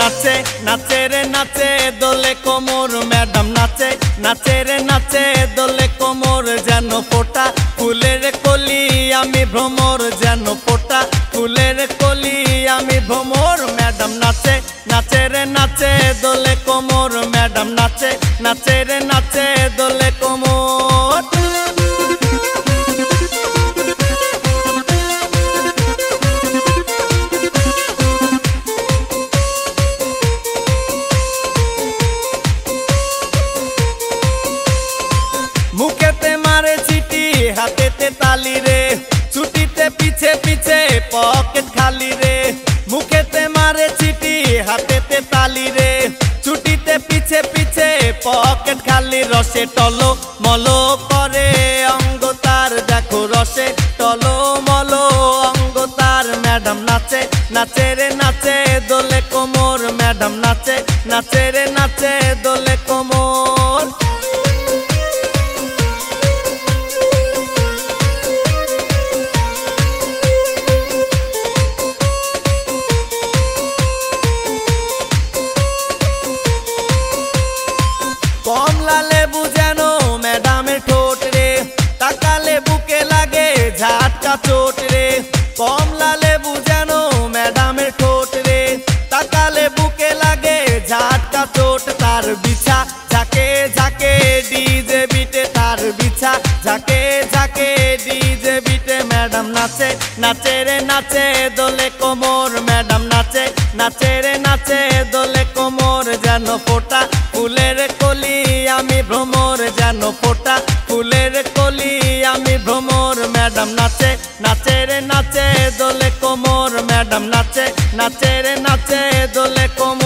নাচে নাচে রে নাচে দোলে কোমর ম্যাডাম নাচে নাচে রে নাচে দোলে কোমর যেন ফোটা ফুলের কলি আমি ভ্রমর যেন ফোটা ফুলের কলি আমি ভ্রমর ম্যাডাম নাচে নাচে রে নাচে দোলে কোমর ম্যাডাম নাচে নাচে রে নাচে দোলে কোমর মুখেতে মারে চিঠি হাতেতে তালি রে ছুটিতে পিছে পিছে পকেট খালি রে মুখেতে মারে চিঠি হাতেতে তালি রে ছুটিতে পিছে পিছে পকেট খালি রসে টলো মলো করে অঙ্গ তার দেখো রসে টলো মলো অঙ্গ তার ম্যাডাম নাচে নাচে রে নাচে দোলে কোমর ম্যাডাম নাচে নাচে রে নাচে দোলে কোমর কমলা লেবু যেন ম্যাডামের ঠোঁট রে তাকালে বুকে লাগে ঝাটকা চোট রে কমলা লেবু যেন ম্যাডামের ঠোঁট রে তাকালে বুকে লাগে ঝাটকা চোট তার বিছা ঝাঁকে ঝাঁকে ডিজে বিটে তার বিছা ঝাঁকে ঝাঁকে ডিজে বিটে ম্যাডাম নাচে নাচে রে নাচে দোলে কোমর ম্যাডাম নাচে নাচে রে নাচে দোলে কোমর যেন ফোটা ফুলের কলি আমি ভ্রমর যেন ফোটা ফুলের কলি আমি ভ্রমর ম্যাডাম নাচে নাচে রে নাচে দোলে কোমর ম্যাডাম নাচে নাচে রে নাচে দোলে কোমর।